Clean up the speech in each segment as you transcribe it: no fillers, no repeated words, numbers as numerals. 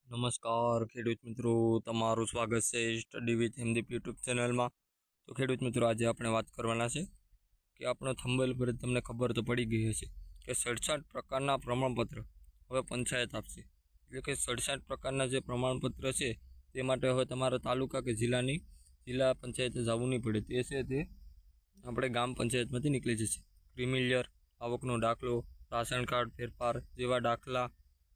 નમસ્કાર ખેડૂત મિત્રો, તમારું સ્વાગત છે સ્ટડી વિથ હિન્દી યુટ્યુબ ચેનલમાં। તો ખેડૂત મિત્રો, આજે આપણે વાત કરવાના છે કે આપણો થંબનેલ પર તમને ખબર તો પડી ગઈ હશે કે 67 પ્રકારના પ્રમાણપત્ર હવે પંચાયત આપશે। એટલે કે 67 પ્રકારના જે પ્રમાણપત્ર છે તે માટે હવે તમારા તાલુકા કે જિલ્લા પંચાયતે જવું નહીં પડે। તે છે તે આપણે ગામ પંચાયતમાંથી નીકળી જશે। ક્રિમિલિયર, આવકનો દાખલો, રાશન કાર્ડ ફેરફાર જેવા દાખલા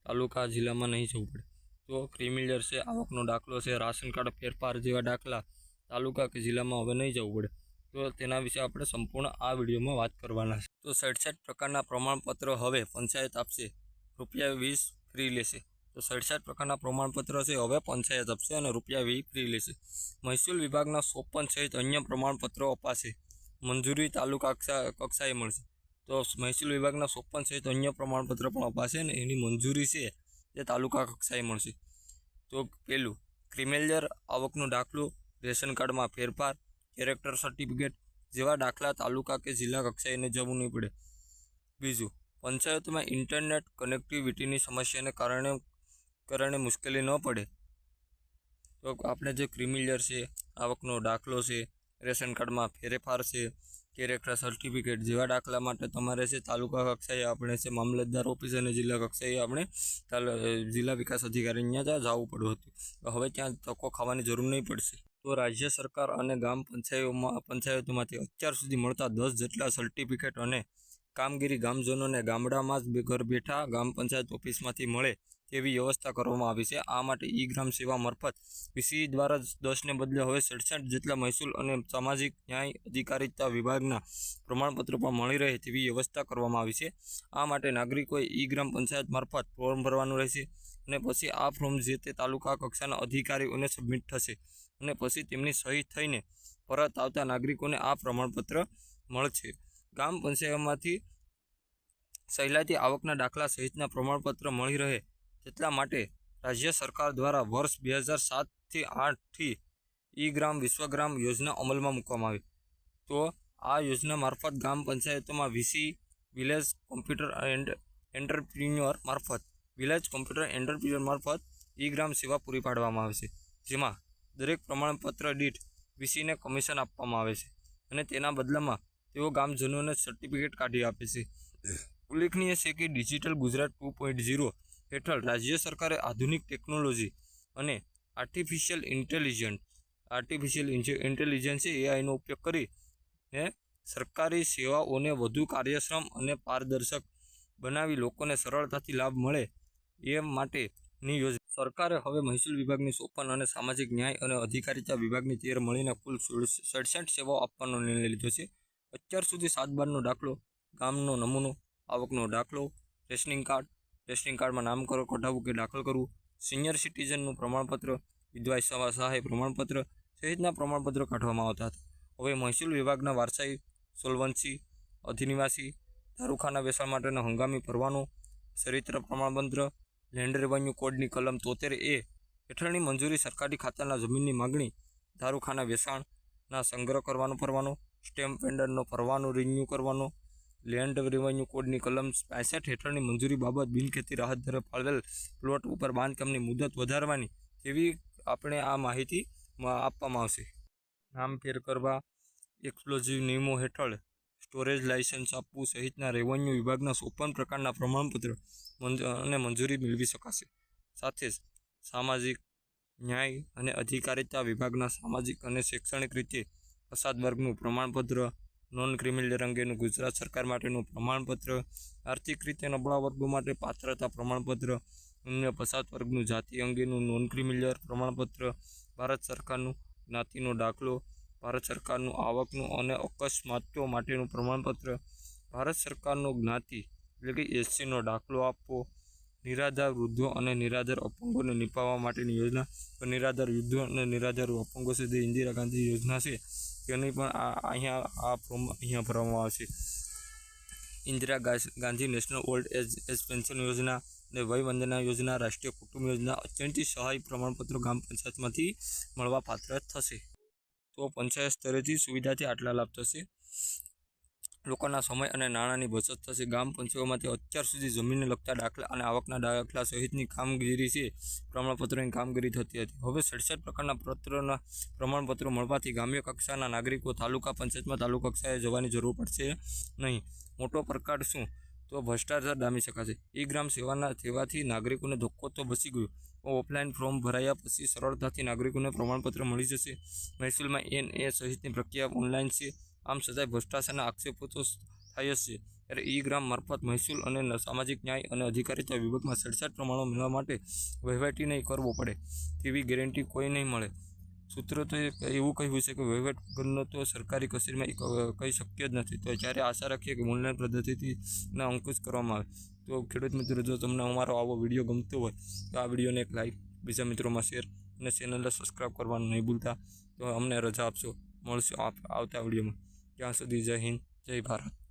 તાલુકા જિલ્લામાં નહીં જવું પડે। તો ક્રિમિલિયર છે, આવકનો દાખલો છે, રાશન કાર્ડ ફેરફાર જેવા દાખલા તાલુકા કે જિલ્લામાં હવે નહીં જવું પડે। તો તેના વિશે આપણે સંપૂર્ણ આ વિડીયોમાં વાત કરવાના છે। તો 67 પ્રકારના પ્રમાણપત્ર હવે પંચાયત આપશે, ₹20 ફ્રી લેશે। તો 67 પ્રકારના પ્રમાણપત્ર છે હવે પંચાયત આપશે અને ₹20 ફ્રી લેશે। મહેસૂલ વિભાગના સોંપન સહિત અન્ય પ્રમાણપત્રો અપાશે, મંજૂરી તાલુકા કક્ષાએ મળશે। તો મહેસૂલ વિભાગના સોંપન સહિત અન્ય પ્રમાણપત્ર પણ અપાશે અને એની મંજૂરી છે જે તાલુકા કક્ષાએ મળશે। તો પહેલું, ક્રિમિલિયર, આવકનો દાખલો, રેશન કાર્ડમાં ફેરફાર, કેરેક્ટર સર્ટિફિકેટ જેવા દાખલા તાલુકા કે જિલ્લા કક્ષાએ જવું નહીં પડે। બીજું, પંચાયતોમાં ઇન્ટરનેટ કનેક્ટિવિટીની સમસ્યાને કારણે મુશ્કેલી ન પડે તો આપણે જે ક્રિમિલિયર છે, આવકનો દાખલો છે, રેશન કાર્ડમાં ફેરફાર છે, કેરેક્ટર સર્ટિફિકેટ જેવા દાખલા માટે તમારે છે તાલુકા કક્ષાએ આપણે છે મામલતદાર ઓફિસ અને જિલ્લા કક્ષાએ આપણે જિલ્લા વિકાસ અધિકારી ત્યાં જવું પડ્યું હતું। તો હવે ત્યાં ધક્કો ખાવાની જરૂર નહીં પડશે। તો રાજ્ય સરકાર અને ગામ પંચાયતોમાંથી અત્યાર સુધી મળતા 10 જેટલા સર્ટિફિકેટ અને કામગીરી ગામજનોને ગામડામાં જ ઘર બેઠા ગામ પંચાયત ઓફિસમાંથી મળે તેવી વ્યવસ્થા કરવામાં આવી છે। આ માટે ઈ ગ્રામ સેવા મારફત વીસી દ્વારા 10ને બદલે હવે 67 જેટલા મહેસૂલ અને સામાજિક ન્યાય અધિકારીતા વિભાગના પ્રમાણપત્રો પણ મળી રહે તેવી વ્યવસ્થા કરવામાં આવી છે। આ માટે નાગરિકોએ ઈ ગ્રામ પંચાયત મારફત ફોર્મ ભરવાનું રહેશે અને પછી આ ફોર્મ જે તે તાલુકા કક્ષાના અધિકારીઓને સબમિટ થશે અને પછી તેમની સહી થઈને પરત આવતા નાગરિકોને આ પ્રમાણપત્ર મળશે। ગામ પંચાયતમાંથી સહેલાઈથી આવકના દાખલા સહિતના પ્રમાણપત્ર મળી રહે તેટલા માટે રાજ્ય સરકાર દ્વારા વર્ષ 2007થી 8થી ઈ ગ્રામ વિશ્વગ્રામ યોજના અમલમાં મૂકવામાં આવી। તો આ યોજના મારફત ગામ પંચાયતોમાં વીસી વિલેજ કોમ્પ્યુટર એન્ટરપ્રિન્યોર મારફત ઈ ગ્રામ સેવા પૂરી પાડવામાં આવે છે, જેમાં દરેક પ્રમાણપત્ર દીઠ વીસીને કમિશન આપવામાં આવે છે અને તેના બદલામાં તેઓ ગામજનોને સર્ટિફિકેટ કાઢી આપે છે। ઉલ્લેખનીય છે કે ડિજિટલ ગુજરાત 2.0 હેઠળ રાજ્ય સરકારે આધુનિક ટેકનોલોજી અને આર્ટિફિશિયલ ઇન્ટેલિજન્સ એઆઈનો ઉપયોગ કરીને સરકારી સેવાઓને વધુ કાર્યક્ષમ અને પારદર્શક બનાવી લોકોને સરળતાથી લાભ મળે એ માટેની યોજના સરકારે હવે મહેસૂલ વિભાગની 54 અને સામાજિક ન્યાય અને અધિકારીતા વિભાગની 13 મળીને કુલ 67 સેવાઓ આપવાનો નિર્ણય લીધો છે। અત્યાર સુધી 7 બારનો દાખલો, ગામનો નમૂનો, આવકનો દાખલો, રેશનિંગ કાર્ડમાં નામ કઢાવવું કે દાખલ કરવું, સિનિયર સિટીઝનનું પ્રમાણપત્ર, વિધવા સહાય પ્રમાણપત્ર સહિતના પ્રમાણપત્રો કાઢવામાં આવતા હતા। હવે મહેસૂલ વિભાગના વારસાઈ, સોલવન્સી, અધિનિવાસી, દારૂખાના વેચાણ માટેનો હંગામી પરવાનો, ચરિત્ર પ્રમાણપત્ર, લેન્ડ રેવન્યુ કોડની કલમ 73A હેઠળની મંજૂરી, સરકારી ખાતાના જમીનની માગણી, દારૂખાના વેચાણના સંગ્રહ કરવાનો પરવાનો, સ્ટેમ્પ વેન્ડરનો પરવાનો રિન્યૂ કરવાનો, લેન્ડ રેવન્યુ કોડની કલમ 65 હેઠળની મંજૂરી બાબત બિનખેતી રાહત દરે ફાળવેલ પ્લોટ ઉપર બાંધકામની મુદત વધારવાની તેવી આપણે આ માહિતી આપવામાં આવશે। નામ ફેર કરવા, એક્સક્લુઝિવ નિયમો હેઠળ સ્ટોરેજ લાયસન્સ આપવું સહિતના રેવન્યુ વિભાગના 54 પ્રકારના પ્રમાણપત્ર અને મંજૂરી મેળવી શકાશે। સાથે જ સામાજિક ન્યાય અને અધિકારીતા વિભાગના સામાજિક અને શૈક્ષણિક રીતે પછાત વર્ગનું પ્રમાણપત્ર, નોન ક્રિમિલિયર અંગેનું ગુજરાત સરકાર માટેનું પ્રમાણપત્ર, આર્થિક રીતે નબળા વર્ગો માટે પાત્રતા પ્રમાણપત્ર, અન્ય પછાત વર્ગનું જાતિ અંગેનું નોન ક્રિમિલિયર પ્રમાણપત્ર, ભારત સરકારનું જ્ઞાતિનો દાખલો, ભારત સરકારનું આવકનું અને અકસ્માતો માટેનું પ્રમાણપત્ર, ભારત સરકારનો જ્ઞાતિ એટલે કે એસસીનો દાખલો આપવો, નિરાધાર વૃદ્ધો અને નિરાધાર અપંગોને નિભાવવા માટેની યોજના, નિરાધાર વૃદ્ધો અને નિરાધાર અપંગો છે જે ઇન્દિરા ગાંધી યોજના છે તેની પણ આ ફોર્મ અહીંયા ભરવામાં આવશે। Indira Gandhi national old age pension યોજના અને વય વંદના યોજના, રાષ્ટ્રીય કુટુંબ યોજના, અત્યંતિક સહાય પ્રમાણપત્રો ગામ પંચાયતમાંથી મળવા પાત્ર થશે। તો પંચાયત સ્તરેથી સુવિધાથી આટલા લાભ થશે। લોકોના સમય અને નાણાંની બચત થશે. ગ્રામ પંચાયતોમાંથી અત્યાર સુધી જમીનને લગતા દાખલા અને આવકના દાખલા સહિતની કામગીરી છે પ્રમાણપત્રોની કામગીરી થતી હતી. હવે 67 પ્રકારના પત્રના પ્રમાણપત્રો મળવાથી ગ્રામ્ય કક્ષાના નાગરિકો તાલુકા પંચાયતમાં તાલુકા કક્ષાએ જવાની જરૂર પડશે નહીં. મોટો પડકાર શું? તો ભ્રષ્ટાચાર ડામી શકાશે. ઈ-ગ્રામ સેવાથી નાગરિકોને ધક્કો તો બચી ગયો. ઓફલાઈન ફોર્મ ભરાયા પછી સરળતાથી નાગરિકોને પ્રમાણપત્ર મળી જશે. મહેસૂલમાં NA સહિતની પ્રક્રિયા ઓનલાઈન છે. આમ છતાંય ભ્રષ્ટાચારના આક્ષેપો તો થાય જ છે. ત્યારે ઈ-ગ્રામ મારફત મહેસૂલ અને સામાજિક ન્યાય અને અધિકારીતા વિભાગમાં 67 પ્રમાણો મેળવવા માટે વહીવટી નહીં કરવો પડે તેવી ગેરંટી કોઈ નહીં મળે. સૂત્રોએ એવું કહ્યું છે કે વહીવટ વગરનો તો સરકારી કચેરીમાં કંઈ શક્ય જ નથી. તો ત્યારે આશા રાખીએ કે ઓનલાઈન પદ્ધતિના અંકુશ કરવામાં આવે. તો ખેડૂત મિત્રો, જો તમને અમારો આવો વિડીયો ગમતો હોય તો આ વિડીયોને એક લાઈક, બીજા મિત્રોમાં શેર અને ચેનલને સબસ્ક્રાઈબ કરવાનું નહીં ભૂલતા. તો અમને રજા આપશો. મળશું આવતા વિડીયોમાં. ત્યાં સુધી જય હિન્દ, જય ભારત.